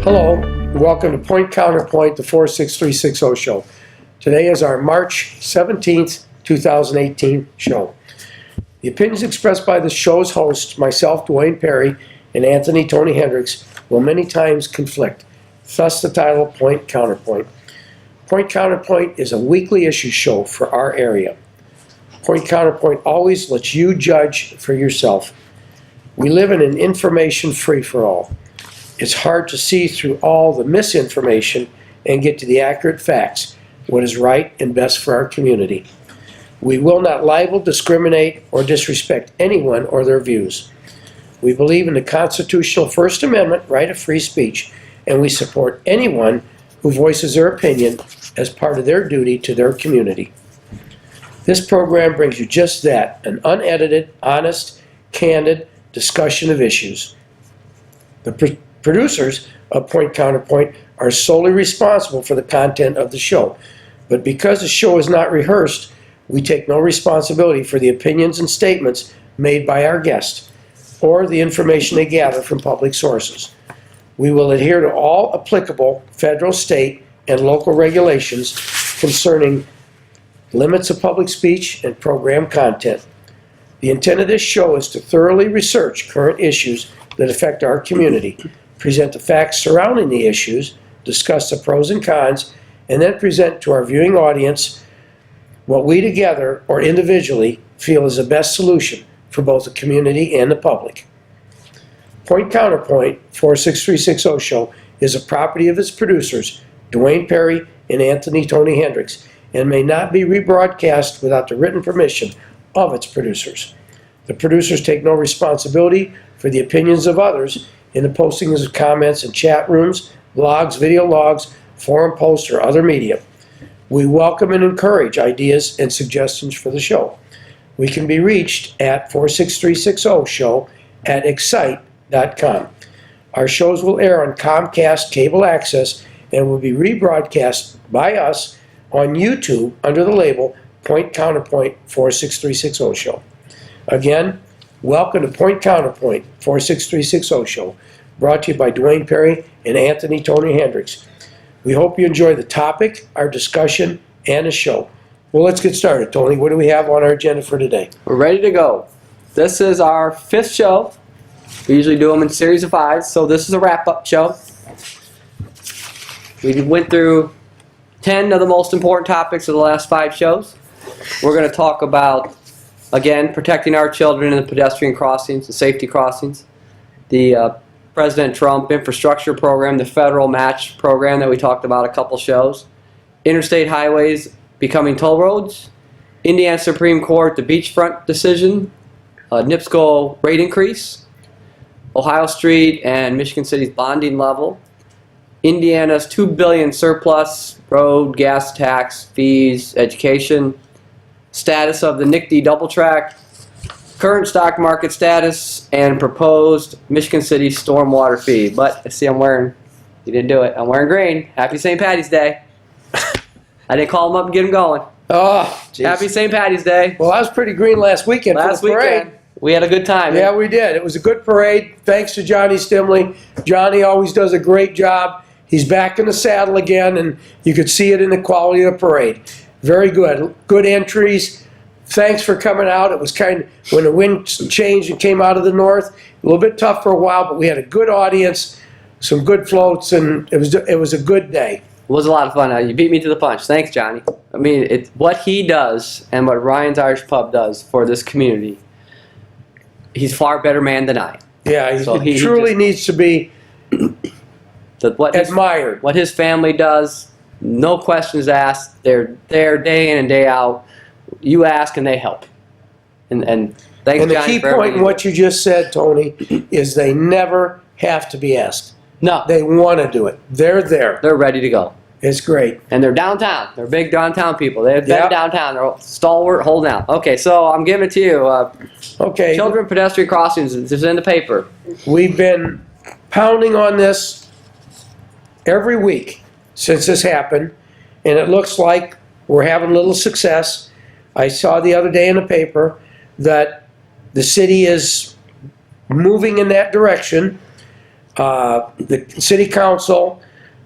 Hello, and welcome to PointCounterpoint, the 46360 show. Today is our March 17th, 2018 show. The opinions expressed by the show's hosts, myself, Dwayne Perry, and Anthony Tony Hendricks, will many times conflict. Thus the title, Point Counterpoint. Point Counterpoint is a weekly issue show for our area. Point Counterpoint always lets you judge for yourself. We live in an information free-for-all. It's hard to see through all the misinformation and get to the accurate facts, what is right and best for our community. We will not libel, discriminate, or disrespect anyone or their views. We believe in the constitutional First Amendment right of free speech, and we support anyone who voices their opinion as part of their duty to their community. This program brings you just that, an unedited, honest, candid discussion of issues. The producers of Point Counterpoint are solely responsible for the content of the show, but because the show is not rehearsed, we take no responsibility for the opinions and statements made by our guests or the information they gather from public sources. We will adhere to all applicable federal, state, and local regulations concerning limits of public speech and program content. The intent of this show is to thoroughly research current issues that affect our community, present the facts surrounding the issues, discuss the pros and cons, and then present to our viewing audience what we together or individually feel is the best solution for both the community and the public. Point Counterpoint 46360 show is a property of its producers, Dwayne Perry and Anthony Tony Hendricks, and may not be rebroadcast without the written permission of its producers. The producers take no responsibility for the opinions of others in the postings of comments in chat rooms, blogs, video logs, forum posts, or other media. We welcome and encourage ideas and suggestions for the show. We can be reached at 46360show@excite.com. Our shows will air on Comcast Cable Access and will be rebroadcast by us on YouTube under the label Point Counterpoint 46360 show. Again, welcome to Point Counterpoint 46360 show, brought to you by Dwayne Perry and Anthony Tony Hendricks. We hope you enjoy the topic, our discussion, and the show. Well, let's get started. Tony, what do we have on our agenda for today? We're ready to go. This is our 5th show. We usually do them in series of 5, so this is a wrap-up show. We went through 10 of the most important topics of the last 5 shows. We're going to talk about, again, protecting our children in the pedestrian crossings, the safety crossings, the President Trump infrastructure program, the federal match program that we talked about a couple shows, interstate highways becoming toll roads, Indiana Supreme Court, the beachfront decision, NIPSCO rate increase, Ohio Street and Michigan City's bonding level, Indiana's $2 billion surplus, road, gas tax, fees, education, status of the NICD double track, current stock market status, and proposed Michigan City stormwater fee. But I see you didn't do it. I'm wearing green. Happy St. Patty's Day. I didn't call them up and get them going. Oh, geez. Happy St. Patty's Day. Well, I was pretty green last weekend for the parade. We had a good time. Yeah, we did. It was a good parade. Thanks to Johnny Stimley. Johnny always does a great job. He's back in the saddle again, and you could see it in the quality of the parade. Very good. Good entries. Thanks for coming out. It was kind of, when the wind changed and came out of the north, a little bit tough for a while, but we had a good audience, some good floats, and it was a good day. It was a lot of fun. You beat me to the punch. Thanks, Johnny. I mean, it's what he does and what Ryan's Irish Pub does for this community. He's a far better man than I. Yeah, he truly needs to be admired. What his family does, no questions asked. They're there day in and day out. You ask and they help. And thanks, and the Johnny, key point in what you just said, Tony, is they never have to be asked. No. They want to do it. They're there. They're ready to go. It's great. And they're downtown. They're big downtown people. They've been downtown. They're stalwart, holding out. Okay, so I'm giving it to you. Okay. Children pedestrian crossings is in the paper. We've been pounding on this every week since this happened, and it looks like we're having a little success. I saw the other day in the paper that the city is moving in that direction. The city council,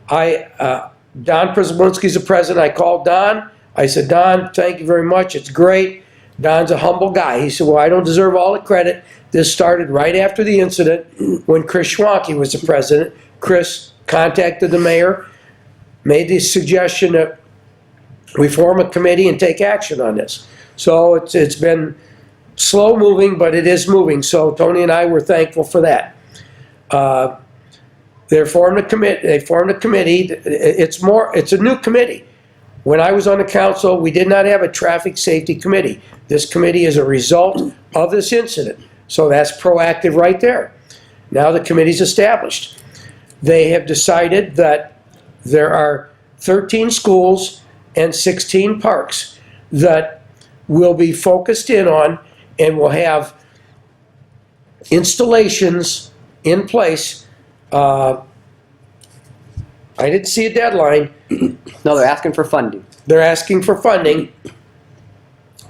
Don Przybylski's the president. I called Don. I said, Don, thank you very much. It's great. Don's a humble guy. He said, well, I don't deserve all the credit. This started right after the incident when Chris Schwanke was the president. Chris contacted the mayor, made the suggestion that we form a committee and take action on this. So it's been slow moving, but it is moving. So Tony and I were thankful for that. They formed a committee. It's a new committee. When I was on the council, we did not have a traffic safety committee. This committee is a result of this incident. So that's proactive right there. Now the committee's established. They have decided that there are 13 schools and 16 parks that will be focused in on and will have installations in place. I didn't see a deadline. No, they're asking for funding. They're asking for funding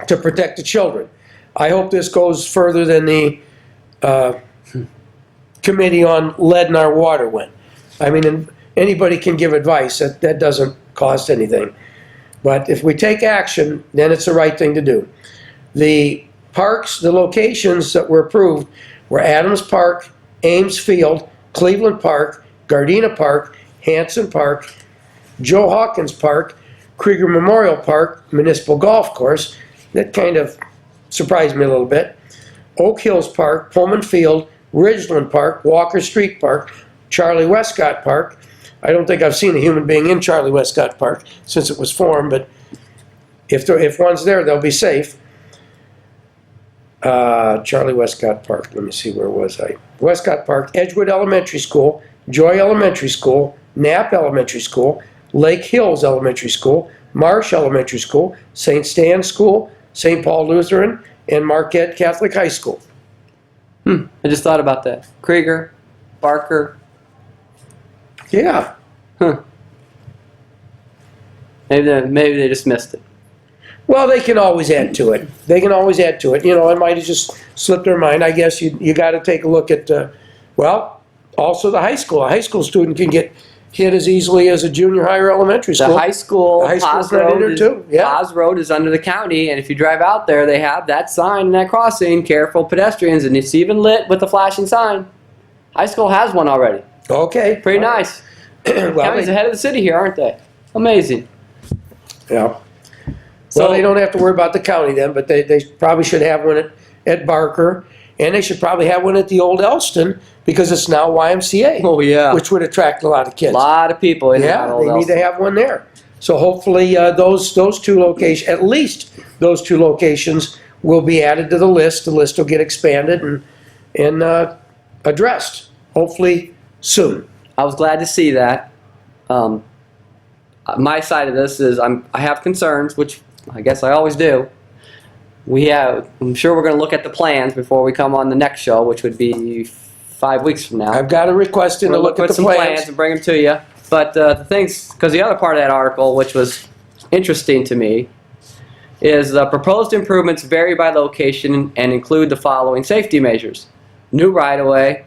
to protect the children. I hope this goes further than the committee on lead in our water went. I mean, anybody can give advice. That doesn't cost anything. But if we take action, then it's the right thing to do. The parks, the locations that were approved were Adams Park, Ames Field, Cleveland Park, Gardena Park, Hanson Park, Joe Hawkins Park, Krieger Memorial Park, Municipal Golf Course. That kind of surprised me a little bit. Oak Hills Park, Pullman Field, Ridgeland Park, Walker Street Park, Charlie Westcott Park. I don't think I've seen a human being in Charlie Westcott Park since it was formed, but if one's there, they'll be safe. Charlie Westcott Park, let me see, where was I? Westcott Park, Edgewood Elementary School, Joy Elementary School, Knapp Elementary School, Lake Hills Elementary School, Marsh Elementary School, St. Stan's School, St. Paul Lutheran, and Marquette Catholic High School. I just thought about that. Krieger, Barker. Yeah. Maybe they just missed it. Well, they can always add to it. They can always add to it. You know, it might have just slipped their mind. I guess you got to take a look at, well, also the high school. A high school student can get hit as easily as a junior high or elementary school. The high school, school's right in there too. Yeah. Paz Road is under the county, and if you drive out there, they have that sign in that crossing, careful pedestrians, and it's even lit with a flashing sign. High school has one already. Okay. Pretty nice. Well, County's ahead of the city here, aren't they? Amazing. yeah. So Well, they don't have to worry about the county then, but they probably should have one at Barker, and they should probably have one at the old Elston, because it's now YMCA, Oh yeah, which would attract a lot of a kids. lot of people in Yeah, that they need to have one there. So hopefully those two locations, at least those two locations, will be added to the list. The list will get expanded and addressed, hopefully soon. I was glad to see that. My side of this is I have concerns, which I guess I always do. I'm sure we're going to look at the plans before we come on the next show, which would be 5 weeks from now. I've got a request in to look at the some plans and bring them to you. But the things, because the other part of that article, which was interesting to me, is the proposed improvements vary by location and include the following safety measures: new right-of-way.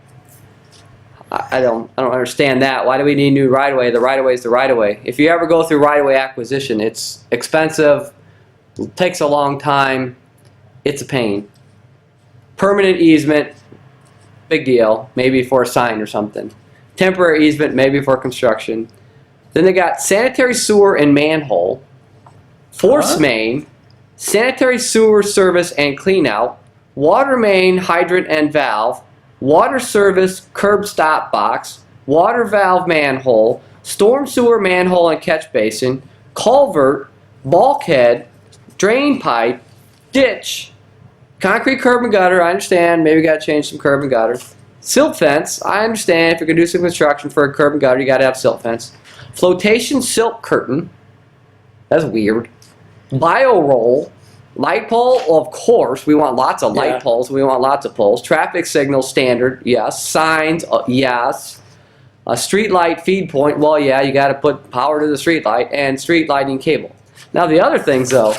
I don't understand that. Why do we need new right-of-way? The right-of-way is the right-of-way. If you ever go through right-of-way acquisition, it's expensive, takes a long time, it's a pain. Permanent easement, big deal, maybe for a sign or something. Temporary easement, maybe for construction. Then they got sanitary sewer and manhole, force main, sanitary sewer service and clean out, water main, hydrant and valve, water service curb stop box, water valve manhole, storm sewer manhole and catch basin, culvert, bulkhead, drain pipe, ditch, concrete curb and gutter. I understand, maybe got to change some curb and gutter. Silt fence, I understand if you're going to do some construction for a curb and gutter, you got to have silt fence. Flotation silt curtain, that's weird. Bio roll, light pole, well, of course, we want lots of light poles, we want lots of poles. Traffic signal standard, yes. Signs, yes. A street light feed point, well, yeah, you got to put power to the street light, and street lighting cable. Now the other things though,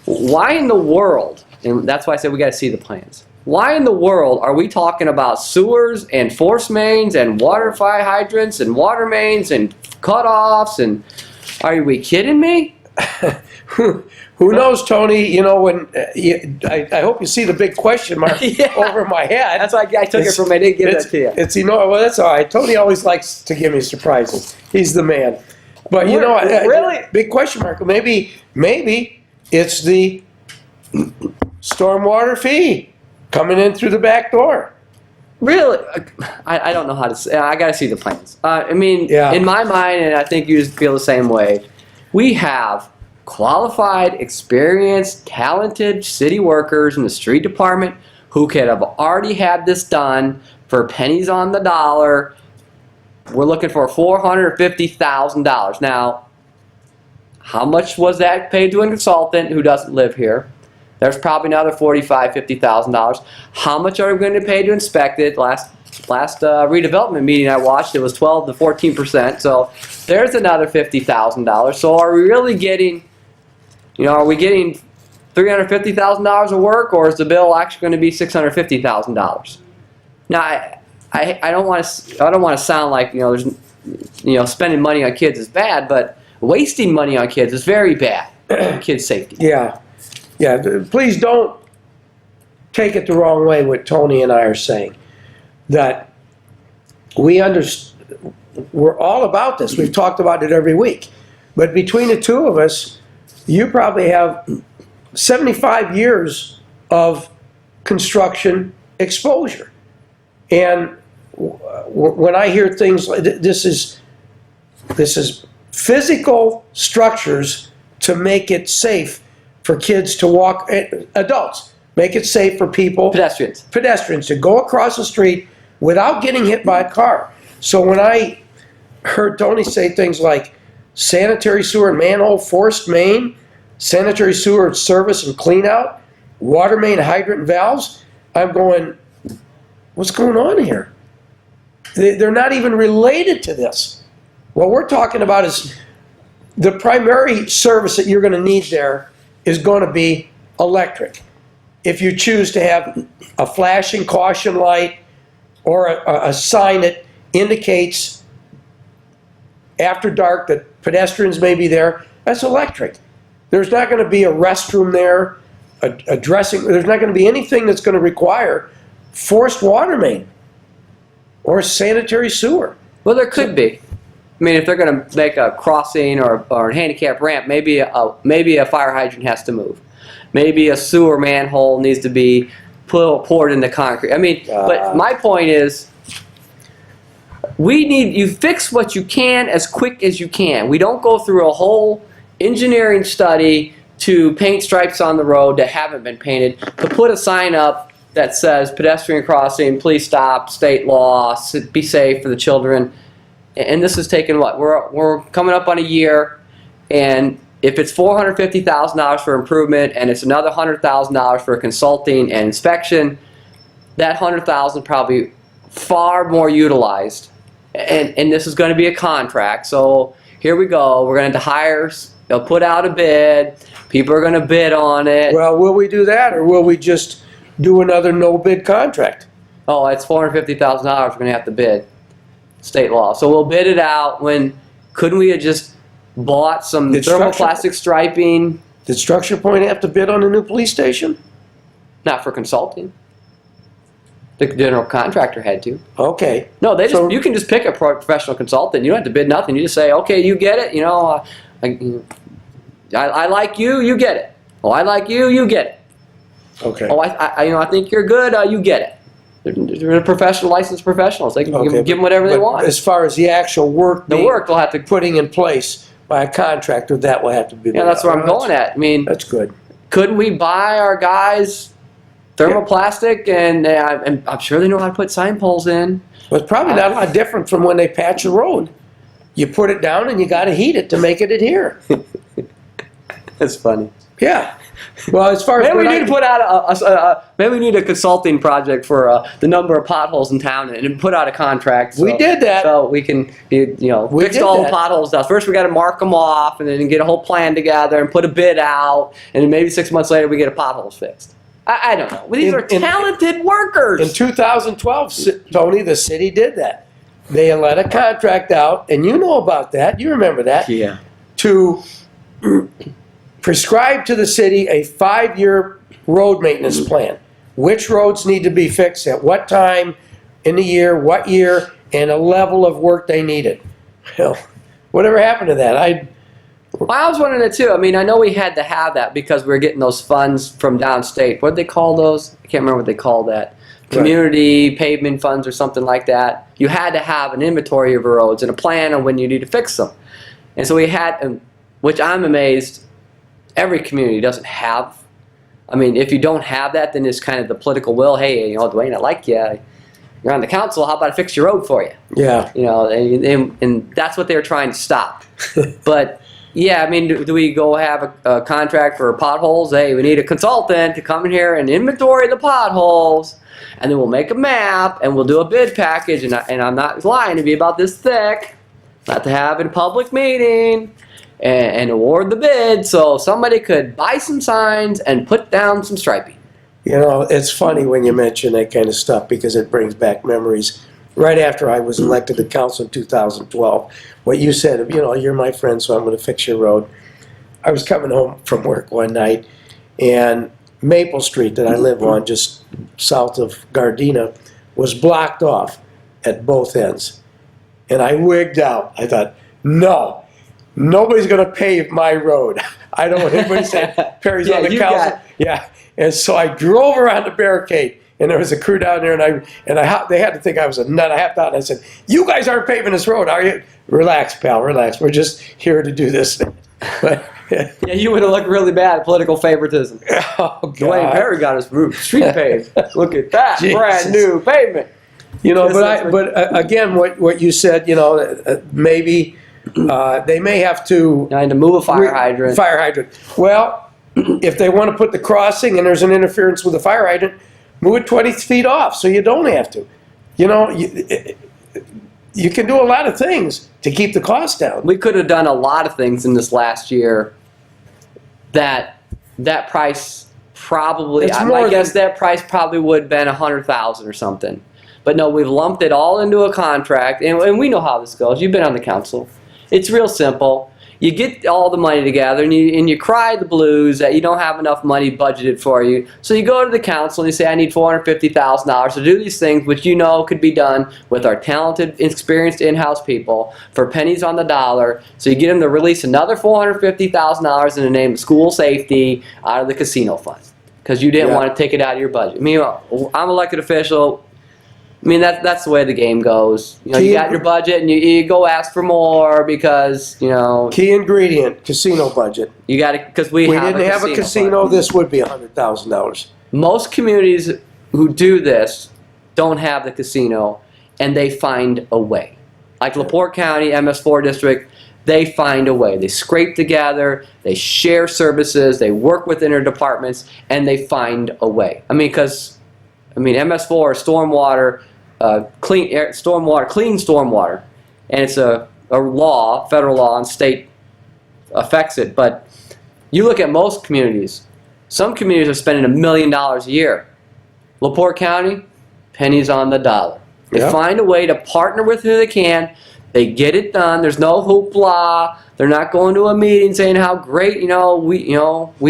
why in the world, and that's why I said we got to see the plans. Why in the world are we talking about sewers and force mains and water fire hydrants and water mains and cutoffs? And are we kidding me? Who knows, Tony? You know, when I hope you see the big question mark Yeah. over my head. That's why I took it from. I didn't give that to you. It's well, that's all right. Tony always likes to give me surprises. He's the man. But you know, Really? big question mark. Maybe it's the stormwater fee coming in through the back door. Really? I don't know how to say. I got to see the plans. I mean, Yeah. in my mind, and I think you feel the same way, we have qualified, experienced, talented city workers in the street department who could have already had this done for pennies on the dollar. We're looking for $450,000. Now, how much was that paid to a consultant who doesn't live here? There's probably another $45,000, $50,000. How much are we going to pay to inspect it? Last redevelopment meeting I watched, it was 12 to 14%. So there's another $50,000. So are we really getting, are we getting $350,000 of work, or is the bill actually going to be $650,000? Now, I don't want to sound like there's spending money on kids is bad, but wasting money on kids is very bad. Kids' safety. Yeah. Please don't take it the wrong way what Tony and I are saying. That we're all about this. We've talked about it every week. But between the two of us, you probably have 75 years of construction exposure. And when I hear things like this is physical structures to make it safe for kids to walk, adults, make it safe for people, pedestrians to go across the street without getting hit by a car. So when I heard Tony say things like sanitary sewer and manhole forced main, sanitary sewer service and clean out, water main hydrant and valves, I'm going, what's going on here? They're not even related to this. What we're talking about is the primary service that you're going to need there is going to be electric. If you choose to have a flashing caution light or a sign that indicates after dark that pedestrians may be there, that's electric. There's not going to be a restroom there, a dressing, there's not going to be anything that's going to require forced water main or sanitary sewer. Well, there could be. I mean, if they're going to make a crossing or a handicap ramp, maybe a fire hydrant has to move. Maybe a sewer manhole needs to be poured into concrete. I mean, but my point is, you fix what you can as quick as you can. We don't go through a whole engineering study to paint stripes on the road that haven't been painted, to put a sign up that says pedestrian crossing, please stop, state law, be safe for the children. And this has taken what? We're coming up on a year, and if it's $450,000 for improvement and it's another $100,000 for consulting and inspection, that $100,000 probably far more utilized. And this is going to be a contract. So here we go. We're going to hire. They'll put out a bid. People are going to bid on it. Well, will we do that, or will we just do another no-bid contract? Oh, it's $450,000. We're going to have to bid. State law. So we'll bid it out. Couldn't we have just bought some thermoplastic striping? Did Structure Point have to bid on a new police station? Not for consulting. The general contractor had to. Okay. No, you can just pick a professional consultant. You don't have to bid nothing. You just say, okay, you get it. I like you. You get it. Oh, I like you. You get it. Okay. Oh, I think you're good. You get it. They're professional, licensed professionals. They can give them whatever they want. As far as the actual work, they'll have to putting in place by a contractor, that will have to be. Yeah, that's where I'm going at. I mean, that's good. Couldn't we buy our guys thermoplastic, and I'm sure they know how to put sign poles in. Well, it's probably not a lot different from when they patch the road. You put it down and you got to heat it to make it adhere. That's funny. Yeah. Well, as far as maybe we need to put out maybe we need a consulting project for the number of potholes in town and put out a contract. We did that. So we can fix all the potholes down. First we got to mark them off and then get a whole plan together and put a bid out, and then maybe 6 months later we get a potholes fixed. I don't know. These are In talented workers. 2012, Tony, the city did that. They let a contract out, and you know about that. You remember that. Yeah. To prescribe to the city a 5-year road maintenance plan. Which roads need to be fixed at what time in the year, what year, and a level of work they needed. Well, whatever happened to that? Well, I was wondering that too. I mean, I know we had to have that because we were getting those funds from downstate. What did they call those? I can't remember what they called that. Community pavement funds or something like that. You had to have an inventory of roads and a plan on when you need to fix them. And so we had, which I'm amazed, every community doesn't have. I mean, if you don't have that, then it's kind of the political will. Hey, you know, Dwayne, I like you. You're on the council. How about I fix your road for you? Yeah. You know, and that's what they were trying to stop. But yeah, I mean, do we go have a contract for potholes? Hey, we need a consultant to come in here and inventory the potholes, and then we'll make a map and we'll do a bid package. And I'm not lying to be about this thick. Not to have in a public meeting. And award the bid so somebody could buy some signs and put down some striping. You know, it's funny when you mention that kind of stuff because it brings back memories. Right after I was elected to council in 2012, what you said, you know, you're my friend, so I'm going to fix your road. I was coming home from work one night, and Maple Street that I live on, just south of Gardena, was blocked off at both ends. And I wigged out. I thought, no. Nobody's going to pave my road. I don't want anybody saying Perry's on the council. Yeah, and so I drove around the barricade, and there was a crew down there, and they had to think I was a nut. I hopped out and I said, "You guys aren't paving this road, are you?" Relax, pal, relax. We're just here to do this thing. But, yeah, you would have looked really bad. Political favoritism. Oh God. Dwayne Perry got his street paved. Look at that, brand new pavement. You know, but again, what you said, you know, maybe. They may have to move a fire hydrant. Fire hydrant. Well, if they want to put the crossing and there's an interference with the fire hydrant, move it 20 feet off so you don't have to. You know, you can do a lot of things to keep the cost down. We could have done a lot of things in this last year. That price probably, I guess that price probably would have been $100,000 or something. But no, we've lumped it all into a contract, and we know how this goes. You've been on the council. It's real simple. You get all the money together, and you cry the blues that you don't have enough money budgeted for you. So you go to the council and you say, I need $450,000 to do these things, which you know could be done with our talented, experienced in-house people for pennies on the dollar. So you get them to release another $450,000 in the name of school safety out of the casino fund because you didn't want to take it out of your budget. I mean, I'm an elected official. I mean, that's the way the game goes. You know, you got your budget and you go ask for more because, you know. Key ingredient, casino budget. You got it, because we didn't have a casino, this would be $100,000. Most communities who do this don't have the casino, and they find a way. Like LaPorte County, MS4 district, they find a way. They scrape together, they share services, they work within their departments, and they find a way. I mean, because, MS4 is stormwater, clean stormwater, and it's a law, federal law, and state affects it. But you look at most communities. Some communities are spending $1 million a year. LaPorte County, pennies on the dollar. They find a way to partner with who they can. They get it done. There's no hoopla. They're not going to a meeting saying how great we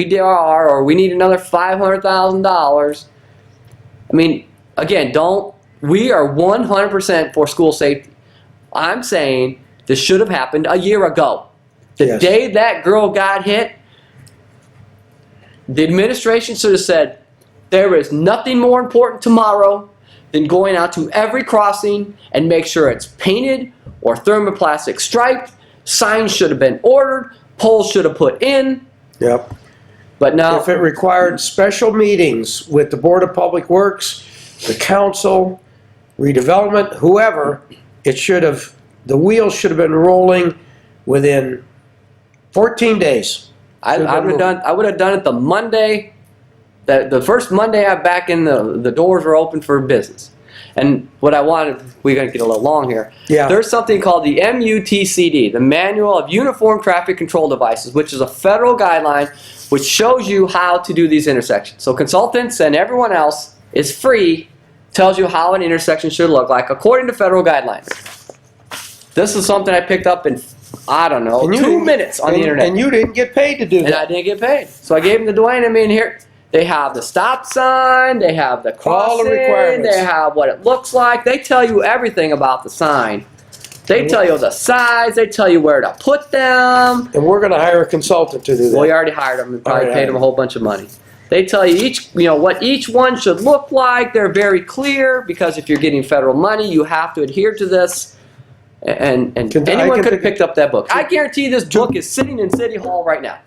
did or we need another $500,000. I mean, again, we are 100% for school safety. I'm saying this should have happened a year ago. The day that girl got hit, the administration should have said, there is nothing more important tomorrow than going out to every crossing and make sure it's painted or thermoplastic striped. Signs should have been ordered. Poles should have put in. Yep. But now, if it required special meetings with the Board of Public Works, the council, redevelopment, whoever, the wheels should have been rolling within 14 days. I would have done it the Monday, the first Monday back in the doors were open for business. And what I wanted, we're going to get a little long here. Yeah. There's something called the MUTCD, the Manual of Uniform Traffic Control Devices, which is a federal guideline which shows you how to do these intersections. So consultants and everyone else is free, tells you how an intersection should look like according to federal guidelines. This is something I picked up in, I don't know, 2 minutes on the internet. And you didn't get paid to do that. And I didn't get paid. So I gave them to Dwayne. I mean, here, they have the stop sign, they have the crossing, all the requirements. they have what it looks like. They tell you everything about the sign. They tell you the size, they tell you where to put them. And we're going to hire a consultant to do that. Well, we already hired them and probably Already paid hired them a whole bunch of money. They tell you what each one should look like. They're very clear because if you're getting federal money, you have to adhere to this. And anyone could have picked up that book. I guarantee this book is sitting in City Hall right now.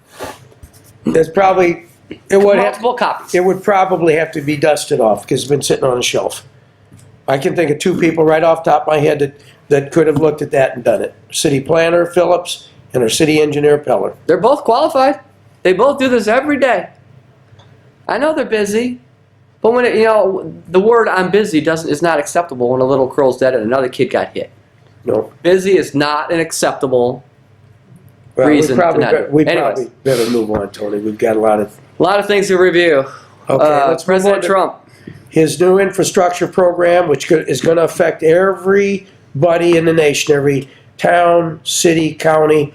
There's probably Multiple copies. it would probably have to be dusted off because it's been sitting on a shelf. I can think of 2 people right off the top of my head that could have looked at that and done it. City planner Phillips and our city engineer Peller. They're both qualified. They both do this every day. I know they're busy, but when the word "I'm busy" is not acceptable when a little girl's dead and another kid got hit. No. Busy is not an acceptable Well, reason we probably, to not do it. we Anyways. probably better move on, Tony. We've got a lot of... A lot of things to review. Okay, let's move President on to Trump. his new infrastructure program, which is going to affect everybody in the nation, every town, city, county.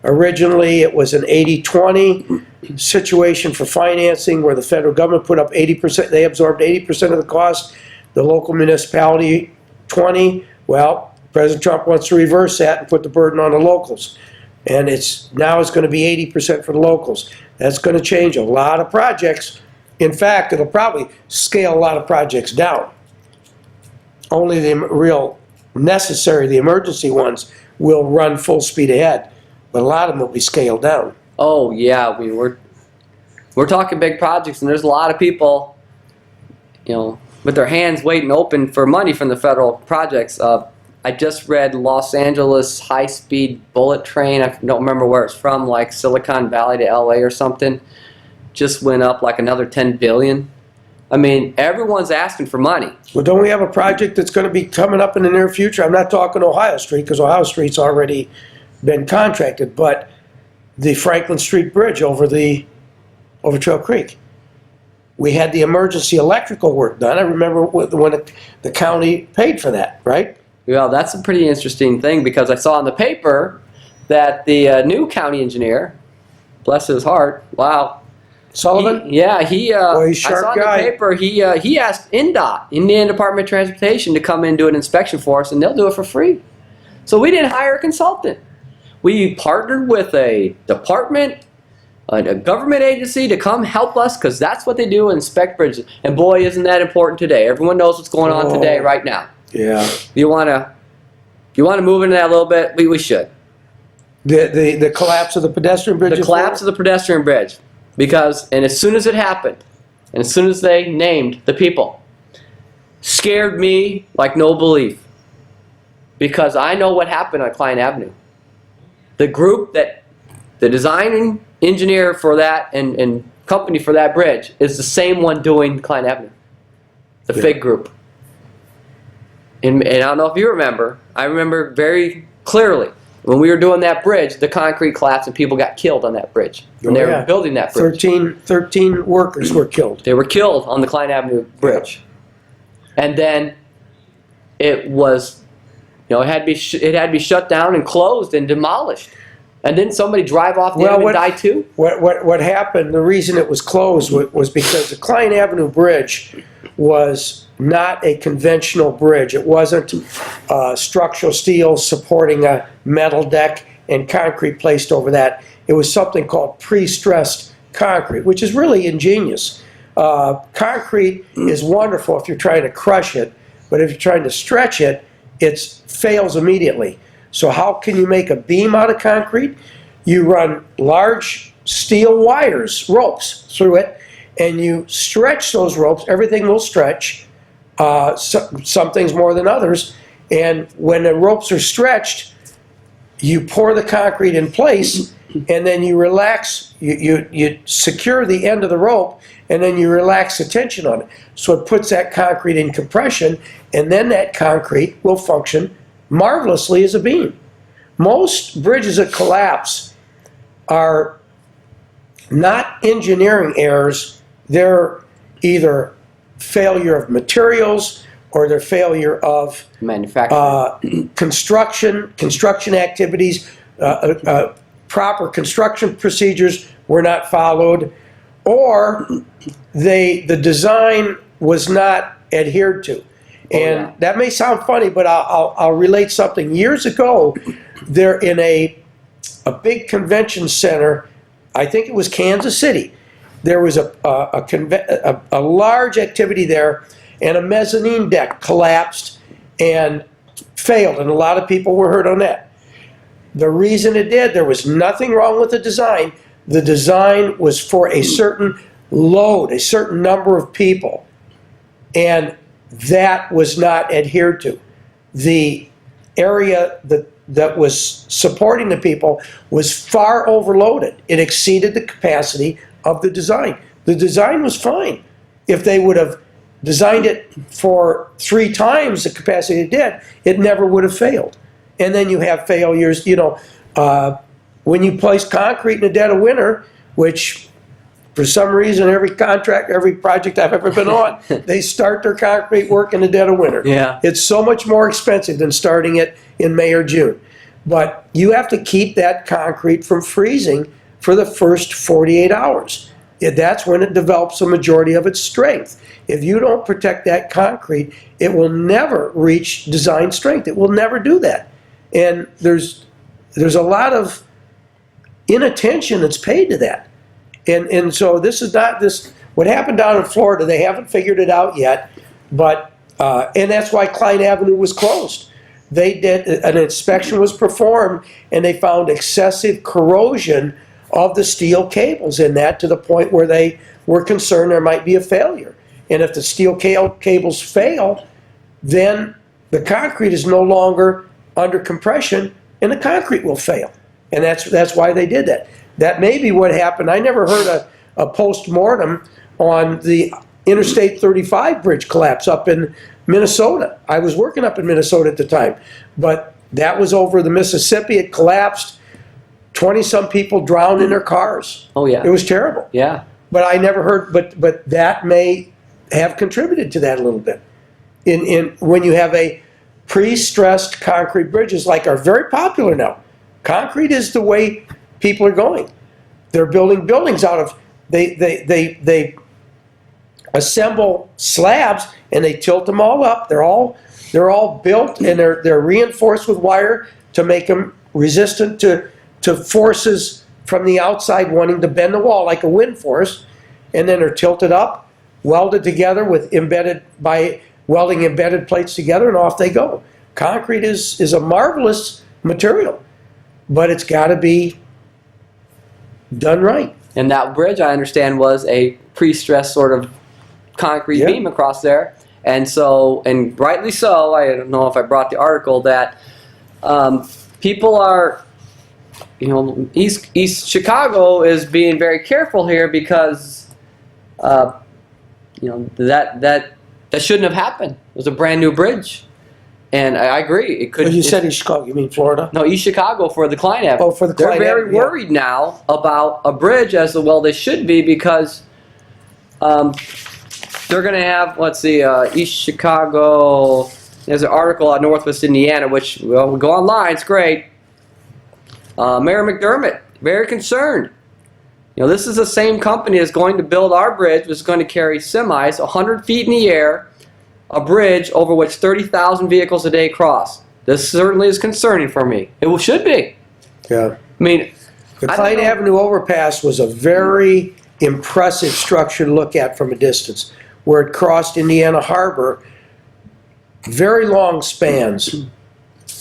Originally, it was an 80-20 situation for financing where the federal government put up 80%. They absorbed 80% of the cost. The local municipality, 20. Well, President Trump wants to reverse that and put the burden on the locals. And now it's going to be 80% for the locals. That's going to change a lot of projects. In fact, it'll probably scale a lot of projects down. Only the real necessary, the emergency ones, will run full speed ahead. But a lot of them will be scaled down. Oh yeah, I mean we're talking big projects, and there's a lot of people, with their hands waiting open for money from the federal projects. I just read Los Angeles high-speed bullet train. I don't remember where it's from, like Silicon Valley to LA or something. Just went up like another $10 billion. I mean, everyone's asking for money. Well, don't we have a project that's going to be coming up in the near future? I'm not talking Ohio Street, because Ohio Street's already been contracted, but the Franklin Street Bridge over Trail Creek. We had the emergency electrical work done. I remember when the county paid for that, right? Well, that's a pretty interesting thing because I saw in the paper that the new county engineer, bless his heart, wow. Sullivan? He's Boy, he's a sharp I saw guy. in the paper, he asked INDOT, Indiana Department of Transportation, to come in and do an inspection for us, and they'll do it for free. So we didn't hire a consultant. We partnered with a department, a government agency to come help us because that's what they do, inspect bridges. And boy, isn't that important today. Everyone knows what's going on today, right now. Yeah. You want to move into that a little bit? We should. The collapse of the pedestrian bridge? The collapse of the pedestrian bridge. And as soon as it happened, and as soon as they named the people, scared me like no belief. Because I know what happened on Klein Avenue. The group the design engineer for that and company for that bridge is the same one doing Klein Avenue. The FIG group. And I don't know if you remember, I remember very clearly when we were doing that bridge, the concrete collapsed and people got killed on that bridge. And they were building that bridge. 13 workers were killed. They were killed on the Klein Avenue bridge. Yeah. And then it was, it had to be shut down and closed and demolished. And then somebody drive off the end and die too? What happened, the reason it was closed was because the Klein Avenue Bridge was not a conventional bridge. It wasn't structural steel supporting a metal deck and concrete placed over that. It was something called pre-stressed concrete, which is really ingenious. Concrete is wonderful if you're trying to crush it, but if you're trying to stretch it, it fails immediately. So how can you make a beam out of concrete? You run large steel wires, ropes, through it, and you stretch those ropes. Everything will stretch. Some things more than others. And when the ropes are stretched, you pour the concrete in place, and then you relax. You secure the end of the rope, and then you relax the tension on it. So it puts that concrete in compression, and then that concrete will function marvelously as a beam. Most bridges that collapse are not engineering errors. They're either failure of materials or they're failure of Manufacturing. construction activities, proper construction procedures were not followed, or the design was not adhered to. And that may sound funny, but I'll relate something. Years ago, there in a big convention center, I think it was Kansas City, there was a large activity there, and a mezzanine deck collapsed and failed, and a lot of people were hurt on that. The reason it did, there was nothing wrong with the design. The design was for a certain load, a certain number of people, and that was not adhered to. The area that was supporting the people was far overloaded. It exceeded the capacity of the design. The design was fine. If they would have designed it for 3 times the capacity it did, it never would have failed. And then you have failures, when you place concrete in the dead of winter, which for some reason every project I've ever been on, they start their concrete work in the dead of winter. Yeah. It's so much more expensive than starting it in May or June. But you have to keep that concrete from freezing for the first 48 hours. That's when it develops a majority of its strength. If you don't protect that concrete, it will never reach design strength. It will never do that. And there's a lot of inattention that's paid to that. And so this is not what happened down in Florida. They haven't figured it out yet, but and that's why Klein Avenue was closed. They did an inspection was performed, and they found excessive corrosion of the steel cables in that, to the point where they were concerned there might be a failure. And if the steel cables fail, then the concrete is no longer under compression, and the concrete will fail. And that's why they did that. That may be what happened. I never heard a post-mortem on the Interstate 35 bridge collapse up in Minnesota. I was working up in Minnesota at the time. But that was over the Mississippi. It collapsed. 20-some people drowned in their cars. Oh, yeah. It was terrible. Yeah. But I never heard, but that may have contributed to that a little bit. When you have a pre-stressed concrete bridges, like are very popular now. Concrete is the way people are going. They're building buildings out of, they assemble slabs and they tilt them all up. They're all built, and they're reinforced with wire to make them resistant to forces from the outside wanting to bend the wall, like a wind force. And then they're tilted up, welded together with welding embedded plates together, and off they go. Concrete is a marvelous material, but it's got to be done right. And that bridge, I understand, was a pre-stressed sort of concrete beam across there. And so, and rightly so, I don't know if I brought the article, that people are, East Chicago is being very careful here because, that shouldn't have happened. It was a brand new bridge. And I agree. It could. Well, you said East Chicago. You mean Florida? No, East Chicago for the Klein Avenue. Oh, for the Klein They're very Avenue, worried now about a bridge, as well they should be, because they're going to have, let's see, East Chicago. There's an article on Northwest Indiana, which, well, we go online. It's great. Mayor McDermott, very concerned. This is the same company that's going to build our bridge, which is going to carry semis 100 feet in the air, a bridge over which 30,000 vehicles a day cross. This certainly is concerning for me. It should be. Yeah. I mean, the Klein Avenue overpass was a very impressive structure to look at from a distance, where it crossed Indiana Harbor, very long spans,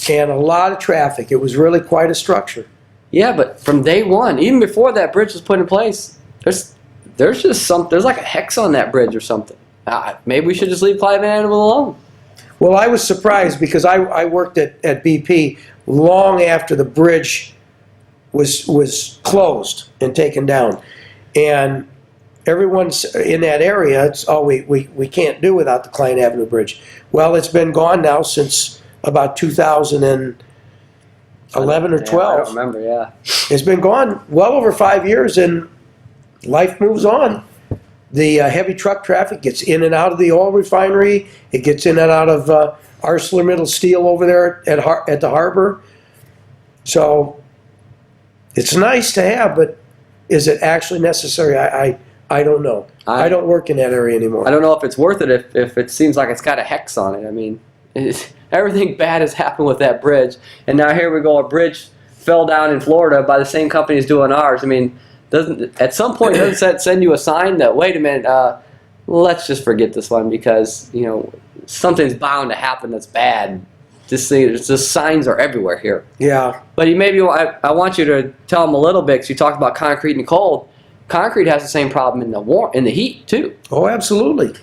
and a lot of traffic. It was really quite a structure. Yeah, but from day one, even before that bridge was put in place, there's like a hex on that bridge or something. Maybe we should just leave Klein Avenue alone. Well, I was surprised because I worked at BP long after the bridge was closed and taken down. And everyone's in that area, it's, oh, we can't do without the Klein Avenue Bridge. Well, it's been gone now since about 2011 or 12. I don't remember, yeah. It's been gone well over 5 years, and life moves on. The heavy truck traffic gets in and out of the oil refinery. It gets in and out of ArcelorMittal Steel over there at the harbor. So it's nice to have, but is it actually necessary? I don't know. I don't work in that area anymore. I don't know if it's worth it if it seems like it's got a hex on it. I mean, everything bad has happened with that bridge, and now here we go, a bridge fell down in Florida by the same company as doing ours. I mean, at some point doesn't that send you a sign that, wait a minute, let's just forget this one because, you know, something's bound to happen that's bad. Just signs are everywhere here. Yeah. But I want you to tell them a little bit, because you talked about concrete and cold. Concrete has the same problem in the heat too. Oh, absolutely.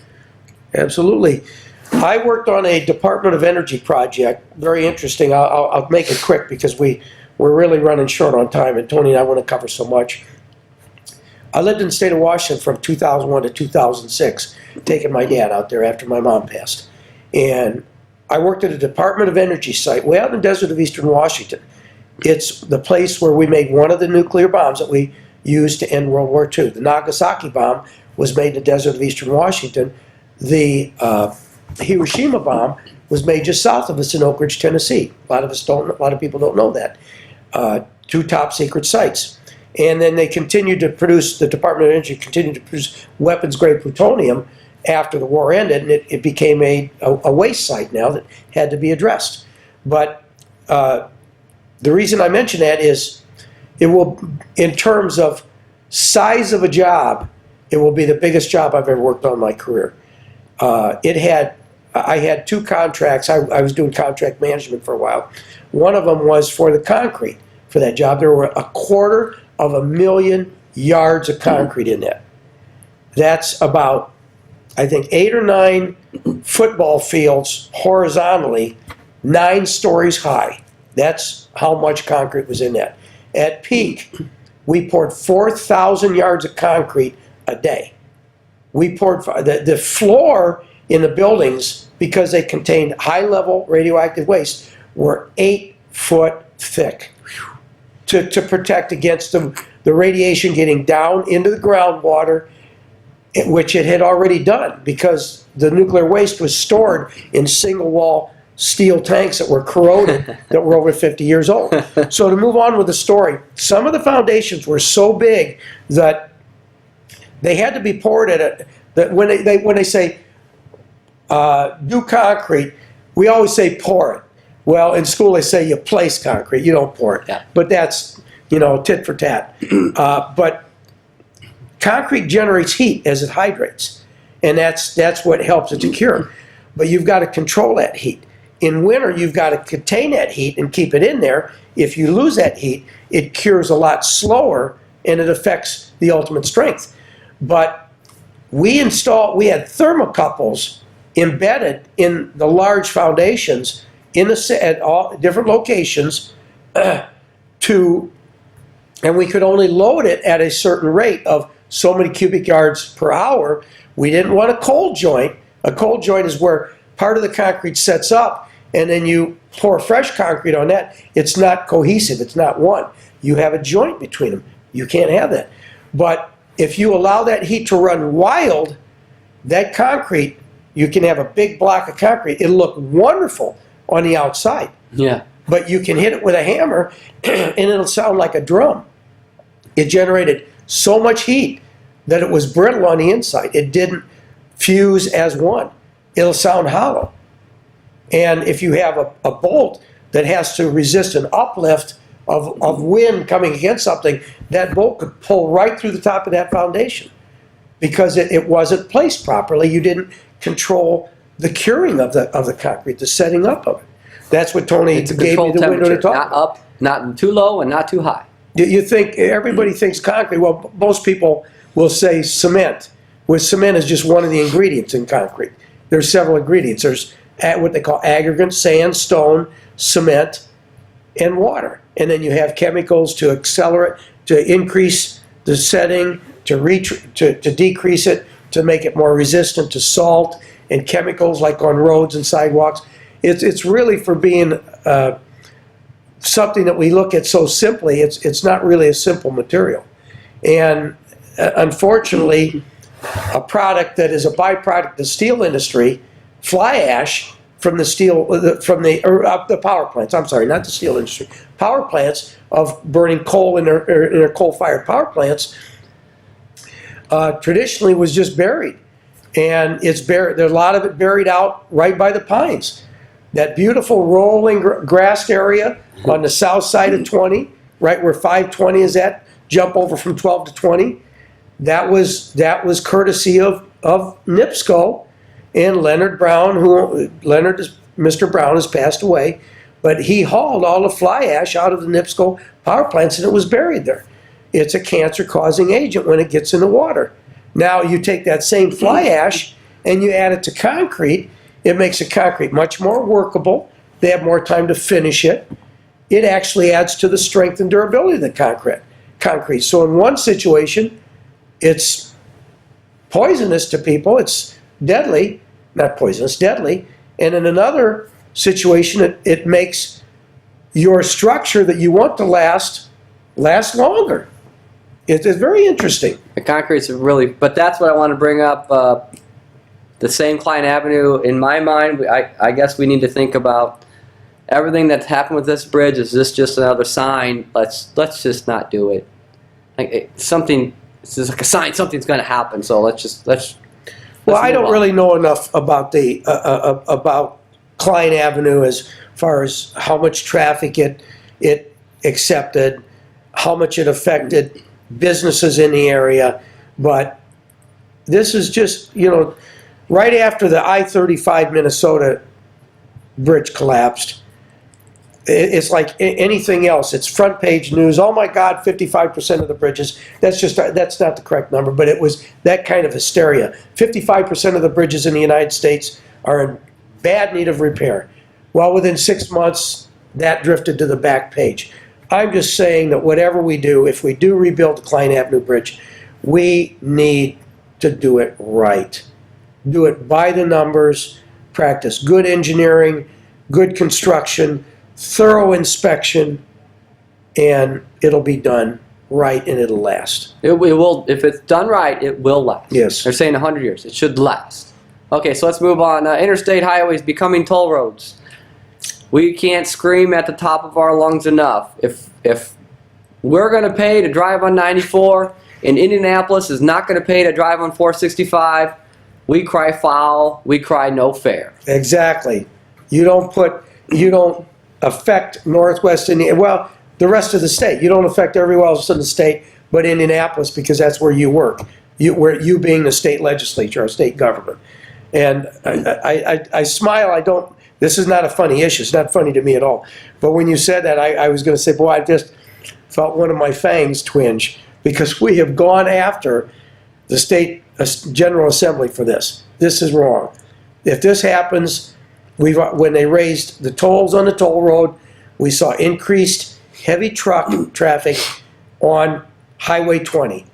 Absolutely. I worked on a Department of Energy project. Very interesting. I'll make it quick because we're really running short on time, and Tony and I want to cover so much. I lived in the state of Washington from 2001 to 2006, taking my dad out there after my mom passed. And I worked at a Department of Energy site way out in the desert of eastern Washington. It's the place where we made one of the nuclear bombs that we used to end World War II. The Nagasaki bomb was made in the desert of eastern Washington. The Hiroshima bomb was made just south of us in Oak Ridge, Tennessee. A lot of people don't know that. 2 top secret sites. And then they continued to produce, the Department of Energy continued to produce weapons-grade plutonium after the war ended, and it became a waste site now that had to be addressed. But the reason I mention that is it will, in terms of size of a job, it will be the biggest job I've ever worked on in my career. I had 2 contracts. I was doing contract management for a while. One of them was for the concrete for that job. There were 250,000 yards of concrete in that. That's about, I think, 8 or 9 football fields horizontally, 9 stories high. That's how much concrete was in that. At peak, we poured 4,000 yards of concrete a day. We poured the floor in the buildings, because they contained high-level radioactive waste, were 8 foot thick to protect against the radiation getting down into the groundwater, which it had already done because the nuclear waste was stored in single-wall steel tanks that were corroded, that were over 50 years old. So to move on with the story, some of the foundations were so big that they had to be poured when they say do concrete, we always say pour it. Well, in school they say you place concrete, you don't pour it. Yeah. But that's, tit for tat. But concrete generates heat as it hydrates, and that's what helps it to cure. But you've got to control that heat. In winter, you've got to contain that heat and keep it in there. If you lose that heat, it cures a lot slower, and it affects the ultimate strength. But we had thermocouples embedded in the large foundations at all different locations and we could only load it at a certain rate of so many cubic yards per hour. We didn't want a cold joint. A cold joint is where part of the concrete sets up and then you pour fresh concrete on that. It's not cohesive. It's not one. You have a joint between them. You can't have that. But if you allow that heat to run wild, that concrete, you can have a big block of concrete. It'll look wonderful on the outside. Yeah. But you can hit it with a hammer and it'll sound like a drum. It generated so much heat that it was brittle on the inside. It didn't fuse as one. It'll sound hollow. And if you have a bolt that has to resist an uplift of wind coming against something, that bolt could pull right through the top of that foundation because it wasn't placed properly. You didn't control the curing of the concrete, the setting up of it. That's what Tony gave me the window to talk about. Not up, not too low and not too high. You think, everybody thinks concrete, well, most people will say cement, where cement is just one of the ingredients in concrete. There's several ingredients. There's what they call aggregate, sand, stone, cement, and water. And then you have chemicals to accelerate, to increase the setting, to decrease it, to make it more resistant to salt and chemicals like on roads and sidewalks. It's really for being something that we look at so simply. It's not really a simple material. And unfortunately, a product that is a byproduct of the steel industry, fly ash from the the power plants. I'm sorry, not the steel industry. Power plants of burning coal in their coal-fired power plants traditionally was just buried, and it's buried. There's a lot of it buried out right by the pines. That beautiful rolling grassed area on the south side of 20, right where 520 is at. Jump over from 12 to 20. That was courtesy of NIPSCO and Leonard Brown, Mr. Brown has passed away, but he hauled all the fly ash out of the NIPSCO power plants and it was buried there. It's a cancer-causing agent when it gets in the water. Now you take that same fly ash and you add it to concrete, it makes the concrete much more workable. They have more time to finish it. It actually adds to the strength and durability of the concrete. So in one situation, it's poisonous to people, it's deadly, not poisonous, deadly. And in another situation, it makes your structure that you want to last longer. It's very interesting. The concrete's really, but that's what I want to bring up. The same Klein Avenue, in my mind, I guess we need to think about everything that's happened with this bridge. Is this just another sign? Let's just not do it. It's just like a sign something's going to happen. So let's. Well, I don't really know enough about about Klein Avenue as far as how much traffic it accepted, how much it affected businesses in the area, but this is just, right after the I-35 Minnesota bridge collapsed, it's like anything else. It's front page news. Oh my God, 55% of the bridges. That's not the correct number, but it was that kind of hysteria. 55% of the bridges in the United States are in bad need of repair. Well, within 6 months, that drifted to the back page. I'm just saying that whatever we do, if we do rebuild the Klein Avenue Bridge, we need to do it right. Do it by the numbers, practice good engineering, good construction, thorough inspection, and it'll be done right and it'll last. It will, if it's done right, it will last. Yes. They're saying 100 years. It should last. Okay, so let's move on. Interstate highways becoming toll roads. We can't scream at the top of our lungs enough. If we're going to pay to drive on 94 and Indianapolis is not going to pay to drive on 465, we cry foul, we cry no fare. Exactly. You don't affect Northwest Indiana, well, the rest of the state. You don't affect everywhere else in the state but Indianapolis because that's where you work. You being the state legislature, our state government. And I smile, this is not a funny issue. It's not funny to me at all. But when you said that, I was going to say, boy, I just felt one of my fangs twinge because we have gone after the state General Assembly for this. This is wrong. If this happens, when they raised the tolls on the toll road, we saw increased heavy truck traffic on Highway 20.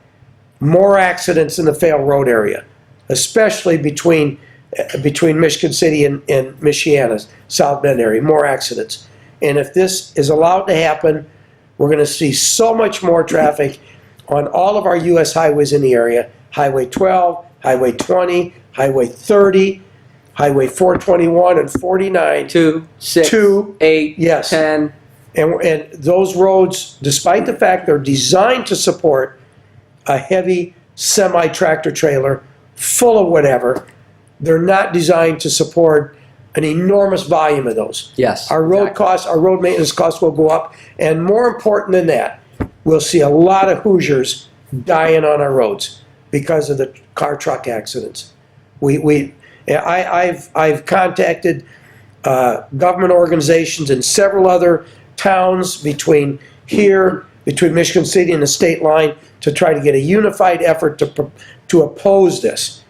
More accidents in the Fail Road area, especially between Michigan City and Michiana's South Bend area, more accidents. And if this is allowed to happen, we're going to see so much more traffic on all of our U.S. highways in the area, Highway 12, Highway 20, Highway 30, Highway 421 and 49. 2, 6, 8, yes. 10. And those roads, despite the fact they're designed to support a heavy semi-tractor trailer full of whatever, they're not designed to support an enormous volume of those. Yes. Our road costs, our road maintenance costs will go up, and more important than that, we'll see a lot of Hoosiers dying on our roads because of the car truck accidents. I've contacted government organizations in several other towns between Michigan City and the state line to try to get a unified effort to oppose this.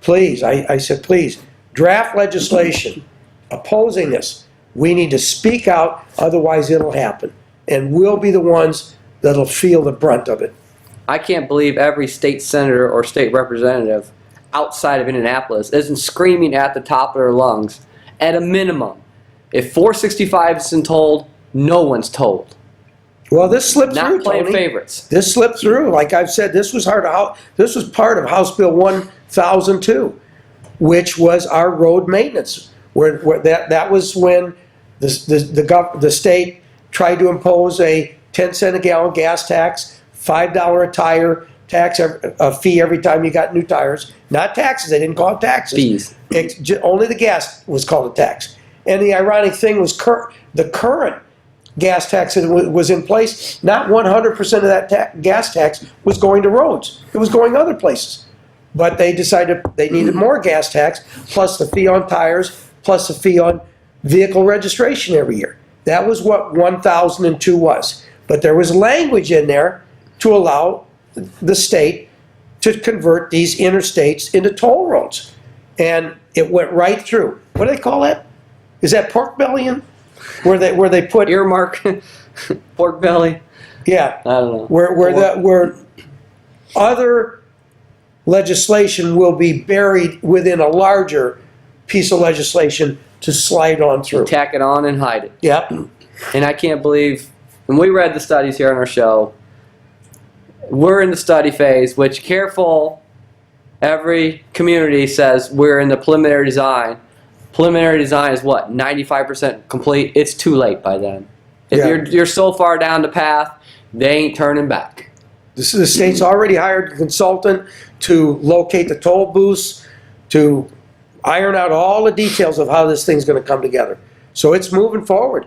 Please, I said, please, draft legislation opposing this. We need to speak out, otherwise it'll happen. And we'll be the ones that'll feel the brunt of it. I can't believe every state senator or state representative outside of Indianapolis isn't screaming at the top of their lungs, at a minimum. If 465 isn't told, no one's told. Well, this slipped Not through, playing Tony. favorites. This slipped through. Like I've said, this was this was part of House Bill 1002, which was our road maintenance. Where that was when the state tried to impose a 10-cent a gallon gas tax, $5 a tire tax, a fee every time you got new tires. Not taxes. They didn't call it taxes. Fees. Only the gas was called a tax. And the ironic thing was the current gas tax that was in place, not 100% of that gas tax was going to roads. It was going other places. But they decided they needed more gas tax, plus the fee on tires, plus the fee on vehicle registration every year. That was what 1002 was. But there was language in there to allow the state to convert these interstates into toll roads. And it went right through. What do they call that? Is that pork belly? Where they put Earmark, pork belly. Yeah, I don't know. where other legislation will be buried within a larger piece of legislation to slide on through. Tack it on and hide it. Yep. And I can't believe, and we read the studies here on our show, we're in the study phase, which careful, every community says we're in the preliminary design. Preliminary design is what, 95% complete? It's too late by then. If Yeah. you're so far down the path, they ain't turning back. The state's already hired a consultant to locate the toll booths, to iron out all the details of how this thing's going to come together. So it's moving forward.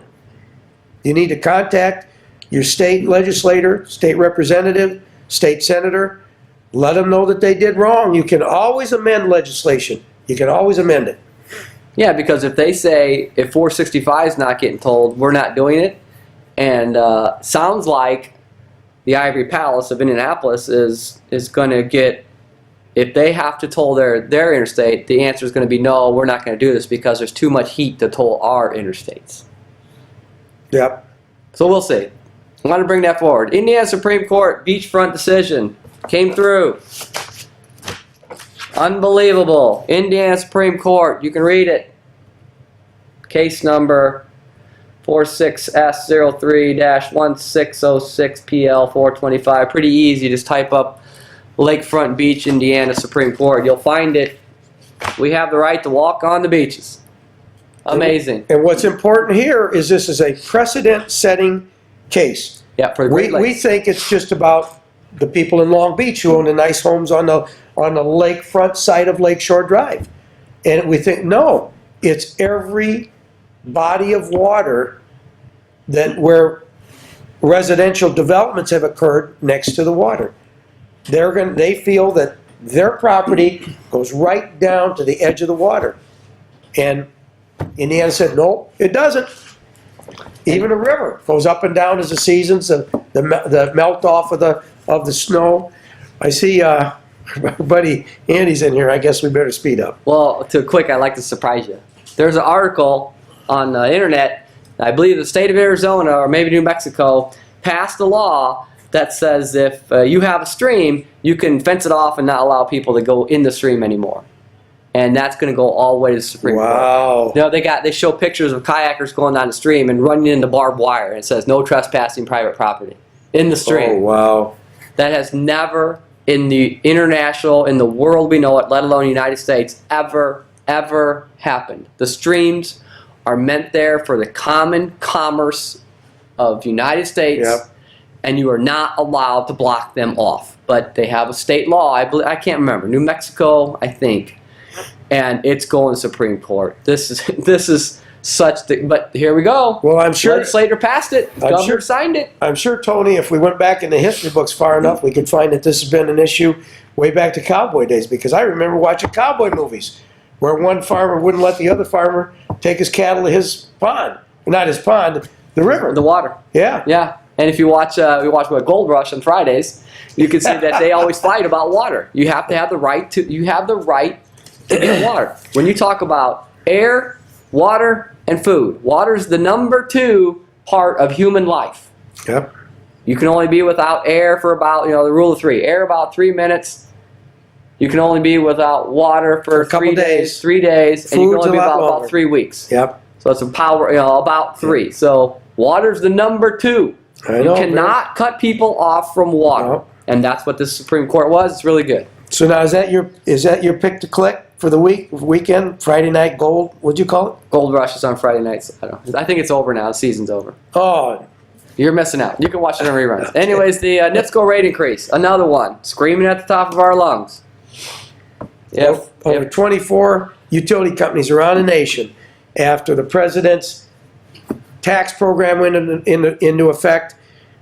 You need to contact your state legislator, state representative, state senator. Let them know that they did wrong. You can always amend legislation. You can always amend it. Yeah, because if they say if 465 is not getting told, we're not doing it, and sounds like the Ivory Palace of Indianapolis is going to get, if they have to toll their interstate, the answer is going to be no, we're not going to do this because there's too much heat to toll our interstates. Yep. So we'll see. I want to bring that forward. Indiana Supreme Court beachfront decision came through. Unbelievable. Indiana Supreme Court. You can read it. Case number 46S03-1606PL425. Pretty easy. Just type up Lakefront Beach, Indiana Supreme Court. You'll find it. We have the right to walk on the beaches. Amazing. And what's important here is this is a precedent-setting case. Yeah, for the Great We Lakes. think it's just about the people in Long Beach who own the nice homes on the lakefront side of Lakeshore Drive. And we think, no, it's every body of water where residential developments have occurred next to the water. They feel that their property goes right down to the edge of the water. And Indiana said, no, it doesn't. Even a river goes up and down as the seasons, the melt off of the snow. I see buddy Andy's in here. I guess we better speed up. Well, too quick, I'd like to surprise you. There's an article on the internet, I believe the state of Arizona or maybe New Mexico passed a law that says if you have a stream, you can fence it off and not allow people to go in the stream anymore. And that's going to go all the way to the Supreme Court. Wow. You know, they show pictures of kayakers going down the stream and running into barbed wire. And it says no trespassing private property in the stream. Oh, wow. That has never in the world we know it, let alone the United States, ever happened. The streams are meant there for the common commerce of the United States, Yep. and you are not allowed to block them off. But they have a state law, I can't remember, New Mexico, I think, and it's going to the Supreme Court. This is such but here we go. Well, I'm sure Legislator passed it. Governor signed it. I'm sure, Tony, if we went back in the history books far enough, we could find that this has been an issue way back to cowboy days, because I remember watching cowboy movies where one farmer wouldn't let the other farmer take his cattle to his pond. Not his pond, the river. The water. Yeah. Yeah. And if you watch, we watch Gold Rush on Fridays, you can see that they always fight about water. You have to have the right to get water. When you talk about air, water, and food, water is the #2 part of human life. Yep. You can only be without air for about, the rule of 3. Air about 3 minutes. You can only be without water for a couple 3 days. 3 days. And you can Food's only be a lot about longer. 3 weeks. Yep. So it's a power, about 3. So water's the number 2. I You know, cannot cut people off from water. No. And that's what the Supreme Court was. It's really good. So now is that your pick to click for the weekend? Friday night gold? What'd you call it? Gold Rush is on Friday nights. I think it's over now. The season's over. Oh, You're missing out. You can watch it on reruns. Anyways, the NIPSCO rate increase. Another one. Screaming at the top of our lungs. over 24 utility companies around the nation, after the president's tax program went into effect,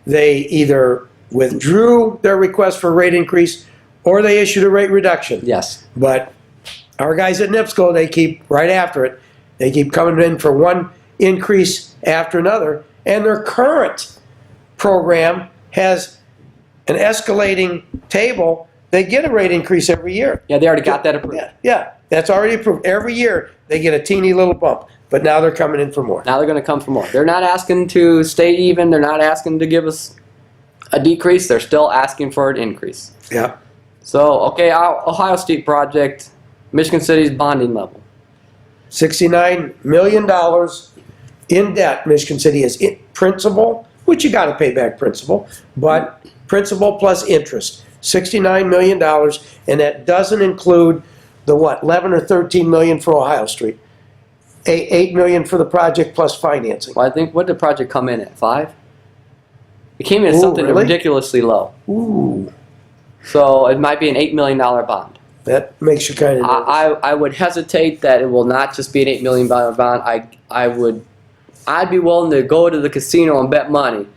they either withdrew their request for a rate increase or they issued a rate reduction. Yes. But our guys at NIPSCO, they keep right after it. They keep coming in for one increase after another. And their current program has an escalating table. They get a rate increase every year. Yeah, they already got that approved. Yeah, that's already approved. Every year they get a teeny little bump. But now they're coming in for more. Now they're going to come for more. They're not asking to stay even. They're not asking to give us a decrease. They're still asking for an increase. Yeah. So, okay, our Ohio State project, Michigan City's bonding level. $69 million in debt. Michigan City is in principal, which you got to pay back principal, but principal plus interest. $69 million, and that doesn't include the 11 or 13 million for Ohio Street. $8 million for the project plus financing. Well, I think, what did the project come in at? 5? It came in at Ooh, something really? ridiculously low. Ooh, So it might be an $8 million bond. that makes you kind of nervous. I would hesitate that it will not just be an $8 million bond. I'd be willing to go to the casino and bet money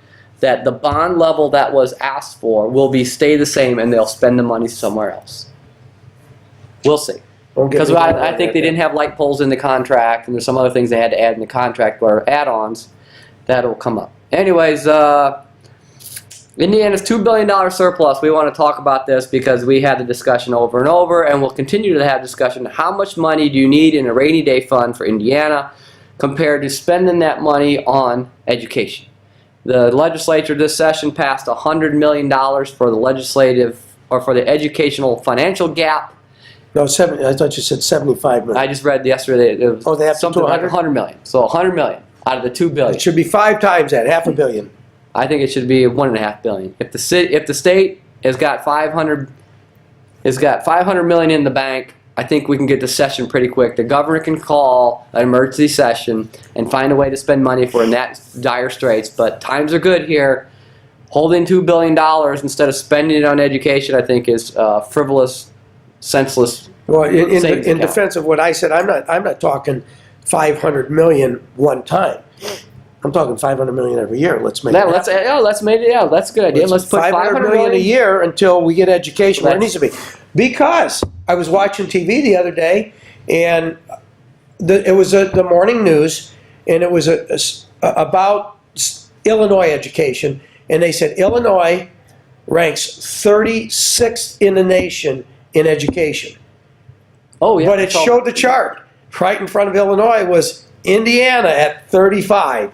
that the bond level that was asked for will stay the same and they'll spend the money somewhere else. We'll see. Don't get Because me wrong I on think that. they didn't have light poles in the contract, and there's some other things they had to add in the contract or add-ons that'll come up. Anyways, Indiana's $2 billion surplus. We want to talk about this because we had the discussion over and over, and we'll continue to have discussion. How much money do you need in a rainy day fund for Indiana compared to spending that money on education? The legislature this session passed $100 million for the legislative or for the educational financial gap. No, I thought you said 75 million. I just read yesterday it was Oh, they have to something like 100? 100 million. So 100 million out of the 2 billion. It should be 5 times that, $500 million. I think it should be 1.5 billion. If the state has got 500 million in the bank, I think we can get to session pretty quick. The governor can call an emergency session and find a way to spend money if we're in that dire straits. But times are good here. Holding $2 billion instead of spending it on education, I think, is frivolous, senseless. Well, in savings account. defense of what I said, I'm not talking 500 million one time. I'm talking 500 million every year. Let's make That's it happen. that's a good idea. Let's put 500 million a year until we get education where it needs Let's- to be. Because I was watching TV the other day, and it was the morning news, and it was about Illinois education, and they said Illinois ranks 36th in the nation in education. Oh, yeah. But it showed the chart. Right in front of Illinois was Indiana at 35.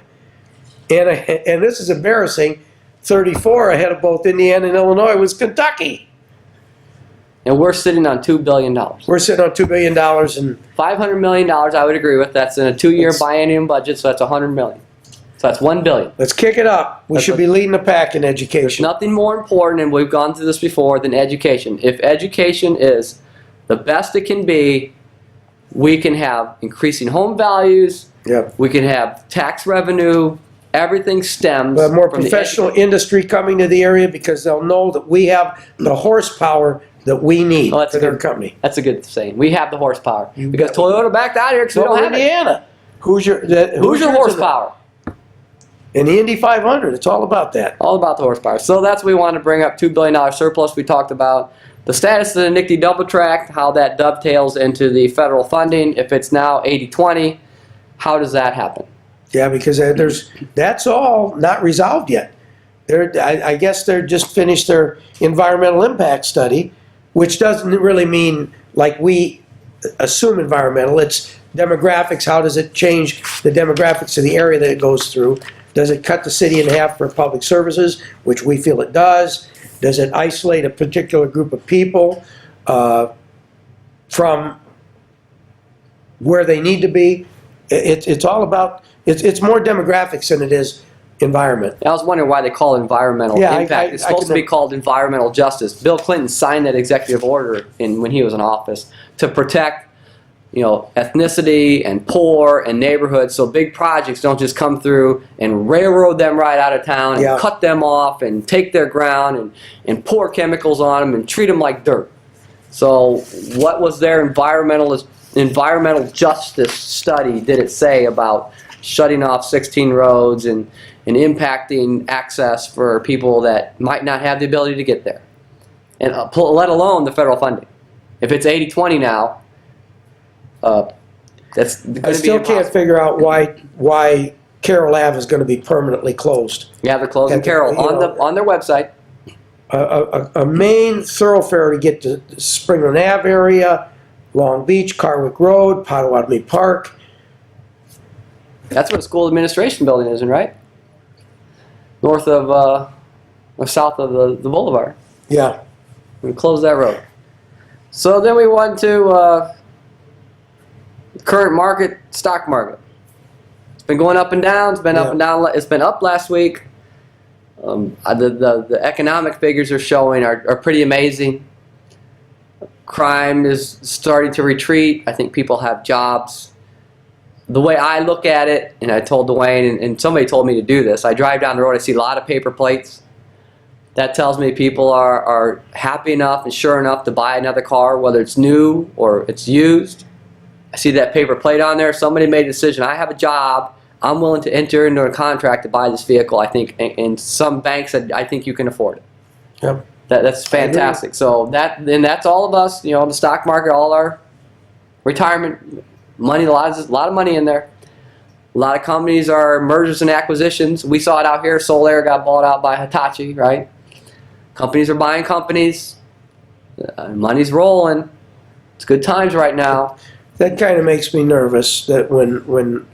And this is embarrassing. 34 ahead of both Indiana and Illinois was Kentucky. And we're sitting on $2 billion. We're sitting on $2 billion and $500 million, I would agree with. That's in a 2-year biennium budget, so that's $100 million. So that's $1 billion. let's kick it up. We should be leading the pack in There's education. nothing more important, and we've gone through this before, than education. If education is the best it can be, we can have increasing home values, Yep. we can have tax revenue, everything stems We'll have more from the professional industry coming to the area because they'll know that we have the horsepower that we need Oh, that's for their good. company. That's a good saying. We have the horsepower. You Because bet. Toyota backed out here because we So don't have it. Indiana. Who's your Horsepower? In the Indy 500, it's all about that. All about the horsepower. So that's what we wanted to bring up, $2 billion surplus. We talked about the status of the NICD double track, how that dovetails into the federal funding. If it's now 80-20, how does that happen? Yeah, because that's all not resolved yet. I guess they're just finished their environmental impact study, which doesn't really mean like we assume environmental. It's demographics. How does it change the demographics of the area that it goes through? Does it cut the city in half for public services, which we feel it does? Does it isolate a particular group of people from where they need to be? It's all about, it's more demographics than it is environment. I was wondering why they call it environmental impact. It's supposed to be called environmental justice. Bill Clinton signed that executive order when he was in office to protect, ethnicity and poor and neighborhoods, so big projects don't just come through and railroad them right out of town and cut them off and take their ground and pour chemicals on them and treat them like dirt. So what was their environmental justice study did it say about shutting off 16 roads and impacting access for people that might not have the ability to get there, and let alone the federal funding? If it's 80-20 now, that's going to be I still can't figure out why Carroll Ave is going to be permanently closed. Yeah, they're closing Carroll on their website. A main thoroughfare to get to Springland Ave area, Long Beach, Carwick Road, Potawatomi Park. That's where the school administration building is, right? North of, or south of the boulevard. Yeah. We closed that road. So then we went to current market, stock market. It's been going up and down. It's been up and down. It's been up last week. The economic figures are showing are pretty amazing. Crime is starting to retreat. I think people have jobs. The way I look at it, and I told Dwayne, and somebody told me to do this, I drive down the road, I see a lot of paper plates. That tells me people are happy enough and sure enough to buy another car, whether it's new or it's used. I see that paper plate on there. Somebody made a decision. I have a job. I'm willing to enter into a contract to buy this vehicle. I think in some banks, I think you can afford it. Yep. That's fantastic. So that's all of us. The stock market, all our retirement money. A lot of money in there. A lot of companies are mergers and acquisitions. We saw it out here. Solaire got bought out by Hitachi, right? Companies are buying companies. Money's rolling. It's good times right now. That kind of makes me nervous that when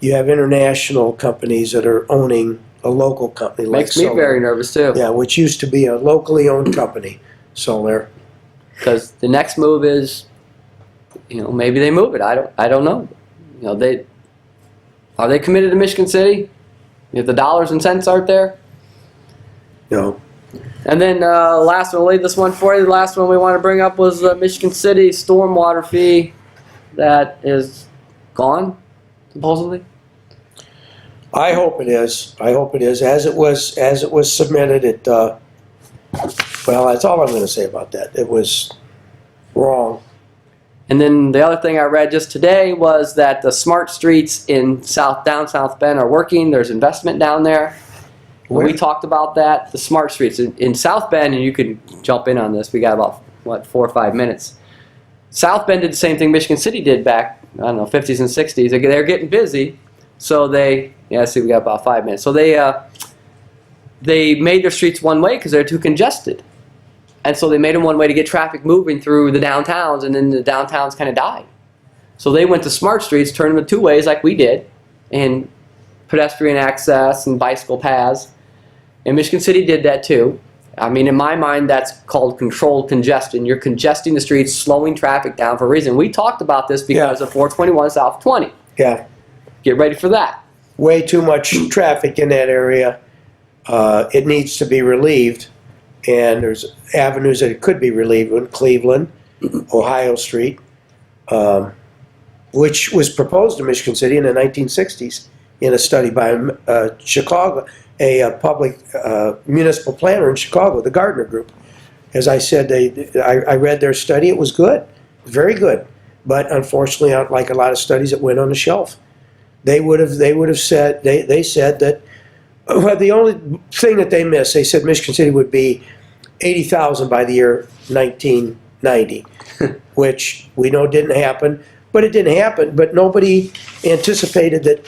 you have international companies that are owning a local company like Makes me very nervous too. Yeah, which used to be a locally owned company, Solaire. Because the next move is, maybe they move it. I don't know. Are they committed to Michigan City? If the dollars and cents aren't there. No. And then last one, I'll leave this one for you. The last one we want to bring up was Michigan City stormwater fee that is gone, supposedly. I hope it is. I hope it is. As it was submitted, well, that's all I'm going to say about that. It was wrong. And then the other thing I read just today was that the smart streets in down South Bend are working. There's investment down there. We talked about that. The smart streets in South Bend, and you can jump in on this. We got about 4 or 5 minutes. South Bend did the same thing Michigan City did back, 50s and 60s. They're getting busy, so we got about 5 minutes. So they made their streets one way because they're too congested. And so they made them one way to get traffic moving through the downtowns, and then the downtowns kind of died. So they went to smart streets, turned them to 2 ways like we did, and pedestrian access and bicycle paths. And Michigan City did that too. In my mind, that's called controlled congestion. You're congesting the streets, slowing traffic down for a reason. We talked about this because of 421 South 20. Yeah. Get ready for that. Way too much traffic in that area. It needs to be relieved. And there's avenues that it could be relieved in Cleveland, Ohio Street, which was proposed to Michigan City in the 1960s in a study by Chicago, a public municipal planner in Chicago, the Gardner Group. As I said, I read their study. It was good, very good. But unfortunately, like a lot of studies, it went on the shelf. They would have said they said that the only thing that they missed, they said Michigan City would be 80,000 by the year 1990, which we know didn't happen. But it didn't happen. But nobody anticipated that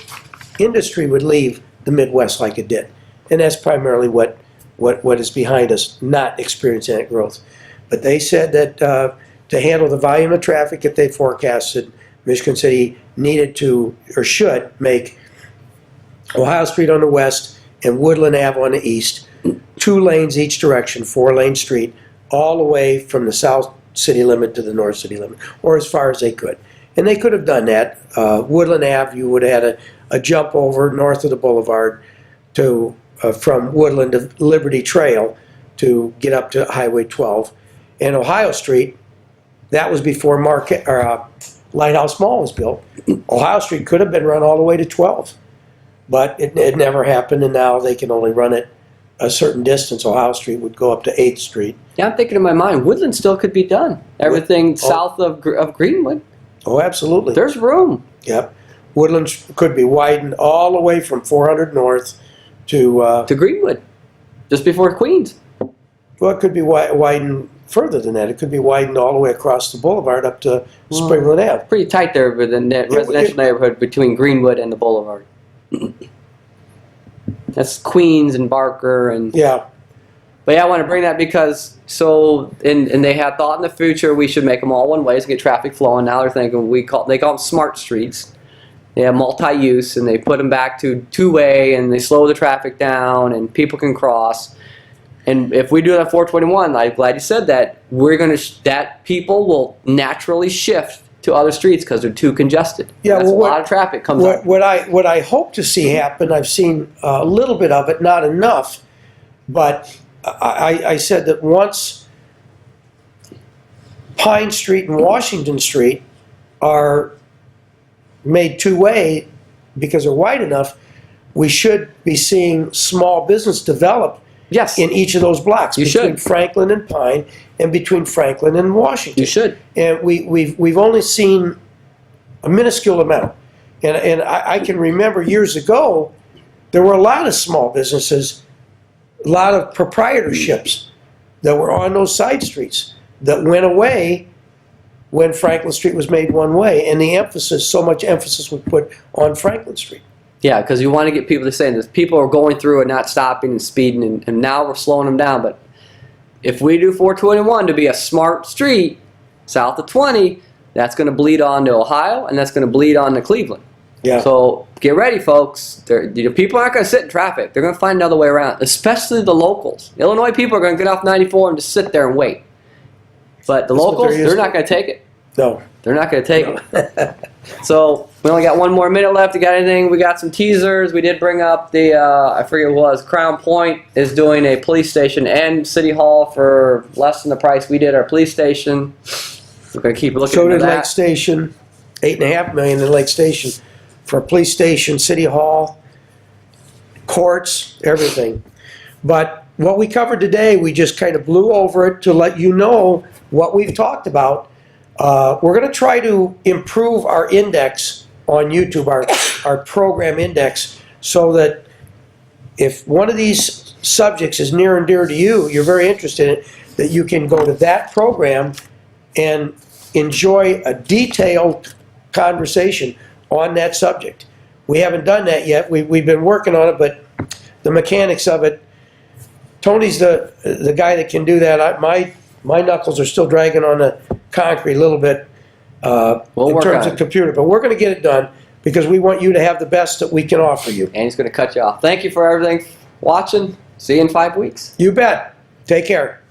industry would leave the Midwest like it did. And that's primarily what is behind us not experiencing that growth. But they said that to handle the volume of traffic that they forecasted, Michigan City needed to or should make Ohio Street on the west, and Woodland Ave on the east. 2 lanes each direction, 4-lane street, all the way from the south city limit to the north city limit, or as far as they could. And they could have done that. Woodland Ave, you would have had a jump over north of the boulevard to from Woodland to Liberty Trail to get up to Highway 12. And Ohio Street, that was before Lighthouse Mall was built. Ohio Street could have been run all the way to 12, but it never happened, and now they can only run it a certain distance. Ohio Street would go up to 8th Street. Yeah, I'm thinking in my mind, Woodland still could be done. Everything south of Greenwood. Oh, absolutely. There's room. Yep. Woodland could be widened all the way from 400 North to Greenwood, just before Queens. Well, it could be widened further than that. It could be widened all the way across the boulevard up to Springland Ave. Pretty tight there within that residential neighborhood between Greenwood and the boulevard. That's Queens and Barker and Yeah. But yeah, I want to bring that because and they had thought in the future we should make them all one ways and get traffic flowing. Now they're thinking they call them smart streets. They have multi-use and they put them back to 2-way and they slow the traffic down and people can cross. And if we do it at 421, I'm glad you said that. That people will naturally shift to other streets because they're too congested. Yeah, That's a lot of traffic comes up. What I hope to see happen, I've seen a little bit of it, not enough, but I said that once Pine Street and Washington Street are made 2-way because they're wide enough, we should be seeing small business develop. Yes. In each of those blocks, between should. Franklin and Pine, and between Franklin and Washington. You should. And we've only seen a minuscule amount. And I can remember years ago, there were a lot of small businesses, a lot of proprietorships that were on those side streets that went away when Franklin Street was made one way, and so much emphasis was put on Franklin Street. Yeah, because you want to get people to say this. People are going through and not stopping and speeding, and now we're slowing them down. But if we do 421 to be a smart street south of 20, that's going to bleed on to Ohio, and that's going to bleed on to Cleveland. Yeah. So get ready, folks. People aren't going to sit in traffic. They're going to find another way around, especially the locals. Illinois people are going to get off 94 and just sit there and wait. But the locals, they're not going to take it. No. They're not going to take it. So we only got 1 more minute left. You got anything? We got some teasers. We did bring up the, I forget what it was, Crown Point is doing a police station and City Hall for less than the price we did our police station. We're going to keep looking So into did that. Lake Station, $8.5 million in Lake Station for a police station, City Hall, courts, everything. But what we covered today, we just kind of blew over it to let you know what we've talked about. We're going to try to improve our index on YouTube, our program index, so that if one of these subjects is near and dear to you, you're very interested in it, that you can go to that program and enjoy a detailed conversation on that subject. We haven't done that yet. We've been working on it, but the mechanics of it, Tony's the guy that can do that. My knuckles are still dragging on the concrete a little bit in terms of computer, but we're going to get it done because we want you to have the best that we can offer you. And he's going to cut you off. Thank you for everything. Watching. See you in 5 weeks. You bet. Take care.